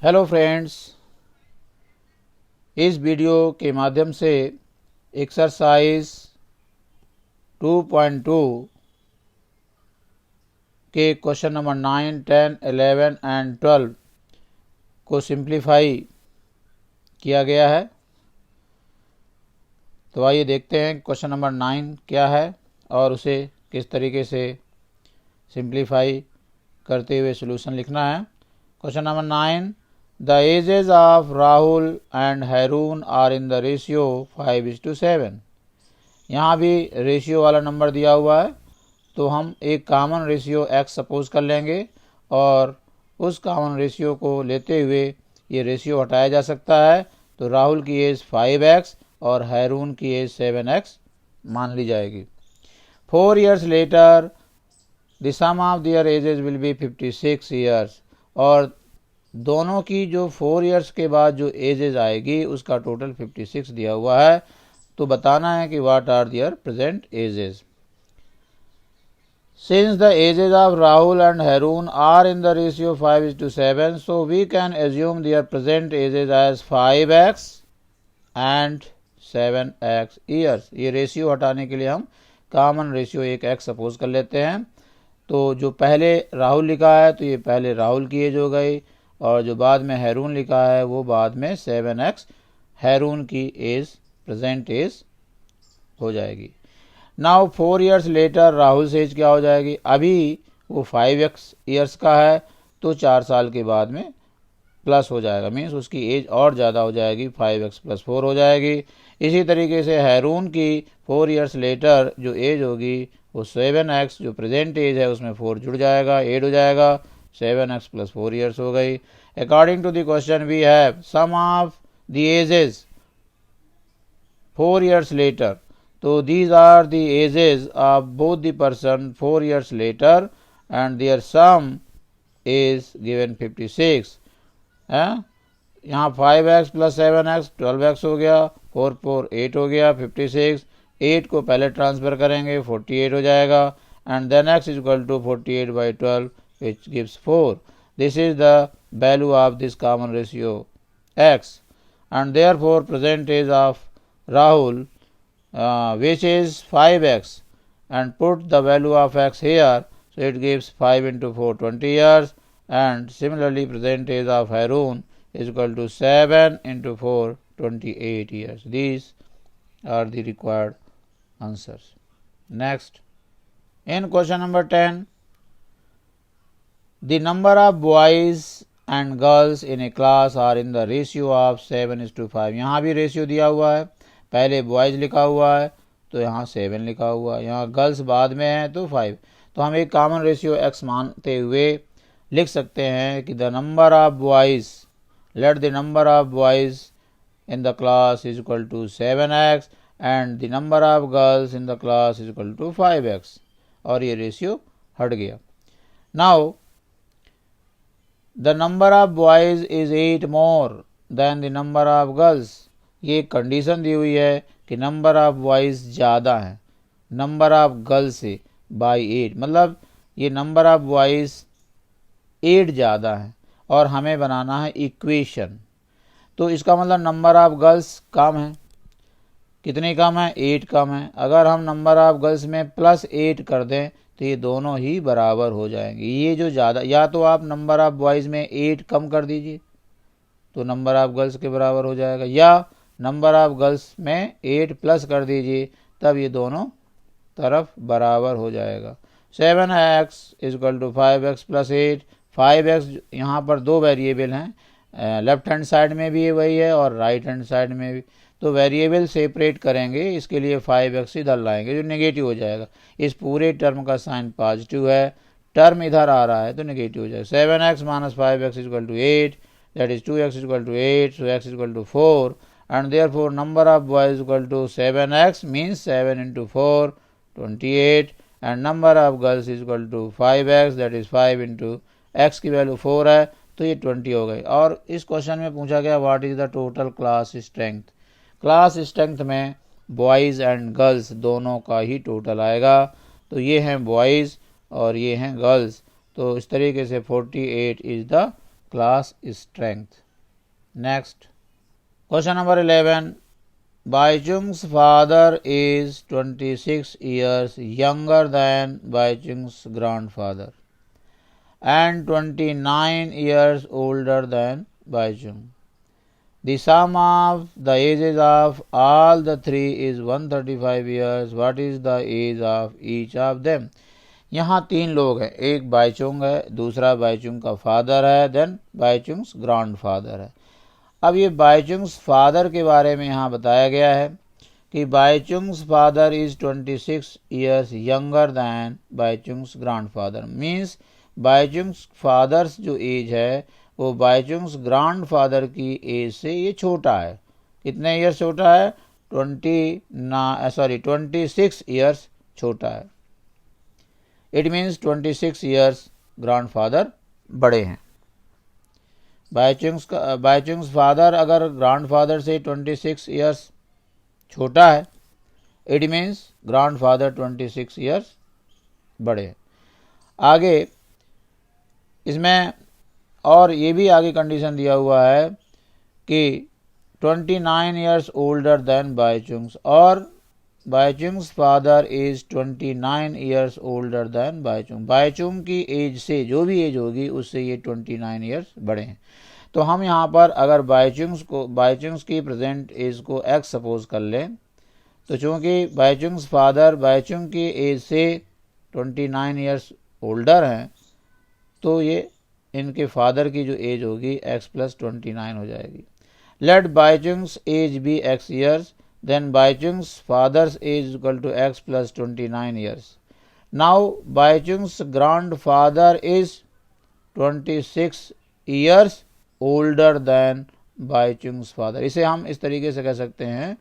Hello friends, इस video के माध्यम से एक्सरसाइज 2.2 के क्वेश्चन नंबर 9, 10, 11 एंड 12 को सिंप्लीफाई किया गया है। तो आइए देखते हैं क्वेश्चन नंबर 9 क्या है और उसे किस तरीके से सिंप्लीफाई करते हुए सॉल्यूशन लिखना है। Question number 9, the ages of Rahul and Harun are in the ratio 5:7। यहाँ भी रेशियो वाला नंबर दिया हुआ है, तो हम एक कॉमन रेशियो x सपोज कर लेंगे और उस कॉमन रेशियो को लेते हुए ये रेशियो हटाया जा सकता है। तो राहुल की एज 5x और हैरून की एज 7x मान ली जाएगी। 4 years later the sum of their ages will be 56 years, और दोनों की जो 4 years के बाद जो एजेज आएगी उसका टोटल 56 दिया हुआ है। तो बताना है कि what are their present ages. Since the ages of Rahul and Harun are in the ratio 5:7, so we can assume their present ages as 5x and 7x years। ये रेशियो हटाने के लिए हम कॉमन रेशियो एक x suppose कर लेते हैं। तो जो पहले राहुल लिखा है तो ये पहले राहुल की एज हो गई, और जो बाद में हैरून लिखा है वो बाद में 7x हैरून की एज प्रेजेंट एज हो जाएगी। नाउ 4 years लेटर राहुल से एज क्या हो जाएगी, अभी वो 5x ईयर्स का है तो 4 साल के बाद में प्लस हो जाएगा, मीन्स उसकी एज और ज़्यादा हो जाएगी, 5x + 4 हो जाएगी। इसी तरीके से हैरून की 4 years लेटर जो एज होगी वो 7x जो प्रेजेंट एज है उसमें 4 जुड़ जाएगा, 8 हो जाएगा, 7x + 4 years हो गई। According to the question we have some of the ages 4 years later, तो these are the ages of both the person 4 years later and their sum is given 56 है। यहाँ 5x + 7x 12x हो गया, 4 4 8 हो गया, 56 8 को पहले ट्रांसफर करेंगे 48 हो जाएगा, and then x is equal to 48/12 which gives 4। This is the value of this common ratio x, and therefore present age of Rahul which is 5x, and put the value of x here, so it gives 5 × 4 20 years, and similarly present age of Harun is equal to 7 × 4 28 years। These are the required answers. Next, in question number 10, the number of boys and girls in a class are in the ratio of 7:5। यहाँ भी ratio दिया हुआ है, पहले boys लिखा हुआ है तो यहाँ 7 लिखा हुआ है, यहाँ गर्ल्स बाद में है तो 5। तो हम एक कॉमन रेशियो x मानते हुए लिख सकते हैं कि the number of boys, let the number of boys in the class is equal to 7x and the number of girls in the class is equal to 5x, और ये ratio हट गया। Now the number of boys is 8 more than the number of girls। ये condition दी हुई है कि number of boys ज़्यादा है नंबर ऑफ गर्ल्स से बाई 8, मतलब ये नंबर ऑफ बॉयज़ 8 ज़्यादा है और हमें बनाना है इक्वेशन। तो इसका मतलब नंबर ऑफ गर्ल्स कम है, कितनी कम है, 8 कम है। अगर हम नंबर ऑफ गर्ल्स में +8 कर दें तो ये दोनों ही बराबर हो जाएंगे। ये जो ज़्यादा, या तो आप नंबर ऑफ बॉयज़ में 8 कम कर दीजिए तो नंबर ऑफ गर्ल्स के बराबर हो जाएगा, या नंबर ऑफ गर्ल्स में 8 प्लस कर दीजिए तब ये दोनों तरफ बराबर हो जाएगा। 7x = 5x + 8। 5x यहाँ पर दो वेरिएबल हैं, लेफ्ट हैंड साइड में भी वही है और राइट हैंड साइड में भी, तो वेरिएबल सेपरेट करेंगे, इसके लिए 5x इधर लाएंगे जो नेगेटिव हो जाएगा। इस पूरे टर्म का साइन पॉजिटिव है, टर्म इधर आ रहा है तो नेगेटिव हो जाएगा। 7x - 5x = 8, that is 2x = 8, so x = 4, and therefore number of boys equal to 7x means 7 × 4 28, and number of girls is equal to 5x, that is 5 × x की value 4 है तो ये 20 हो गई। और इस क्वेश्चन में पूछा गया what is the total class strength. Class strength में बॉयज़ एंड गर्ल्स दोनों का ही टोटल आएगा, तो ये हैं बॉयज़ और ये हैं गर्ल्स, तो इस तरीके से 48 is the class strength. Next, question number 11. Baichung's father is 26 years younger than Baichung's grandfather and 29 years older than Baichung. The sum of the ages of all the three is 135 years. What is the age of each of them? यहाँ तीन लोग हैं, एक बाइचुंग है, दूसरा बाइचुंग का father है, then Bhaichung's grandfather है। अब ये बाइचुंग्स फादर के बारे में यहाँ बताया गया है कि Baichung's father is 26 years younger than Baichung's grandfather. Means Baichung's father's जो एज है वो बाइचुंग्स ग्रैंडफादर की एज से ये छोटा है। कितने ईयर्स छोटा है? 26 ईयर्स छोटा है। इट मीन्स 26 ईयर्स ग्रैंडफादर बड़े हैं। बाइचुंग्स फादर अगर ग्रैंडफादर से 26 ईयर्स छोटा है, इट मीन्स ग्रैंडफादर 26 ईयर्स बड़े हैं। आगे इसमें और ये भी आगे कंडीशन दिया हुआ है कि 29 ईयर्स ओल्डर देन बाइचुंग्स, और Baichung's father is 29 years older than Baichung. Baichung की एज से जो भी एज होगी उससे ये 29 ईयर्स बड़े हैं। तो हम यहाँ पर अगर बाइचुंग्स की प्रेजेंट एज को एक्स सपोज कर लें, तो चूँकि बाइचुंग्स फादर बाइचुंग की एज से 29 ईयर्स ओल्डर हैं, तो ये इनके फादर की जो एज होगी एक्स प्लस 29 हो जाएगी। Let Baichung's age be x years, then Baichung's father's age is equal to x plus 29 years. Now Baichung's grandfather is 26 years older than Baichung's father. इसे हम इस तरीके से कह सकते हैं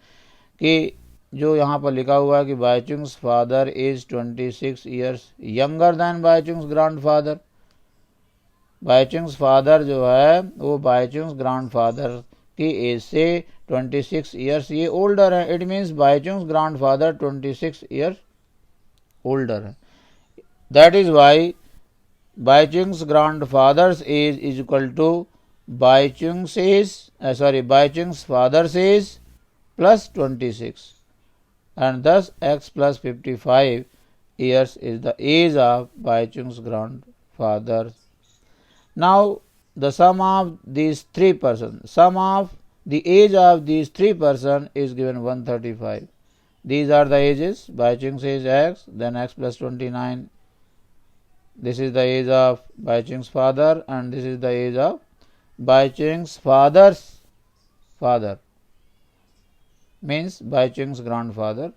कि जो यहाँ पर लिखा हुआ है कि Baichung's father is 26 years younger than Baichung's grandfather. Baichung's father जो है वो Baichung's grandfather की एज से 26 ईयर्स ये ओल्डर है। It means Baichung's grandfather 26 years older है। That is y Baichung's grandfather's age is equal to Baichung's father's age plus 26, and thus x plus 55 years is the age of Baichung's grandfather. Now the sum of these three persons, sum of the age of these three persons is given 135. These are the ages. Baichung's age x, then x plus 29. This is the age of Baichung's father, and this is the age of Baichung's father's father, means Baichung's grandfather.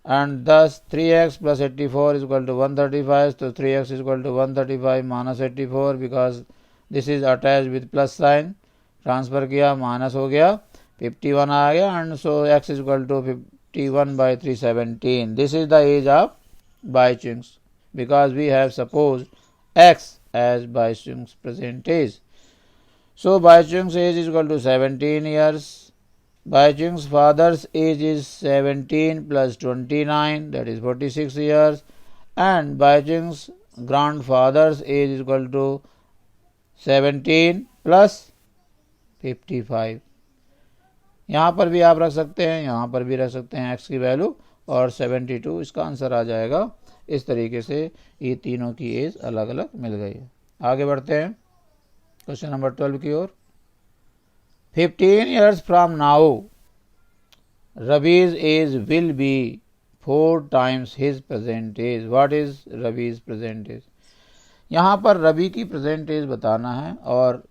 And thus 3x plus 84 is equal to 135. So 3x is equal to 135 minus 84, because this is attached with plus sign. Transfer किया, minus हो गया, 51 आ गया, and so x is equal to 51/317. This is the age of Baichung's because we have suppose x as Baichung's present age. So Baichung's age is equal to 17 years. Baichung's father's age is 17 plus 29, that is 46 years, and Baichung's grandfather's age is equal to 17 plus 55. यहाँ पर भी आप रख सकते हैं, यहाँ पर भी रख सकते हैं x की वैल्यू, और 72 इसका आंसर आ जाएगा. इस तरीके से ये तीनों की एज अलग अलग मिल गई है. आगे बढ़ते हैं क्वेश्चन नंबर 12 की ओर. 15 years from now Ravi's age will be 4 times his present age. What is Ravi's present age? यहाँ पर रवि की प्रेजेंट एज बताना है, और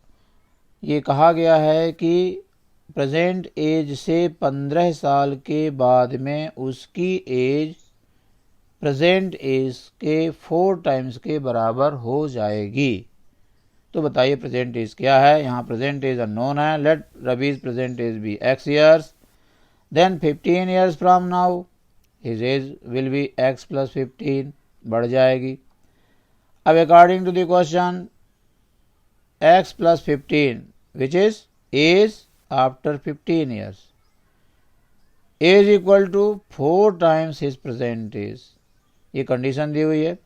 ये कहा गया है कि प्रेजेंट एज से 15 साल के बाद में उसकी एज प्रेजेंट एज के 4 टाइम्स के बराबर हो जाएगी. तो बताइए प्रेजेंट एज क्या है. यहाँ प्रेजेंट एज अननोन है. Let Ravi's present age be x years. Then 15 years from now his age will be x plus 15, बढ़ जाएगी. अब according to the question x plus 15 which is age after 15 years, age equal to 4 times his present age. ये condition दी हुई है.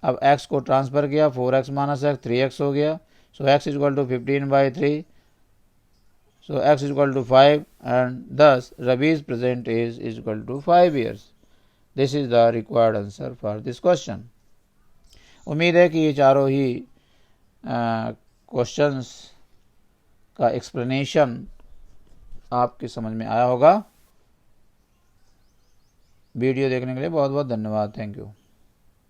अब x को transfer किया, 4x minus x 3x हो गया. So x is equal to 15/3. So x is equal to 5, and thus Ravi's present age is equal to 5 years. This is the required answer for this question. उम्मीद है कि ये चारों ही questions का explanation आपकी समझ में आया होगा। वीडियो देखने के लिए बहुत बहुत धन्यवाद। Thank you.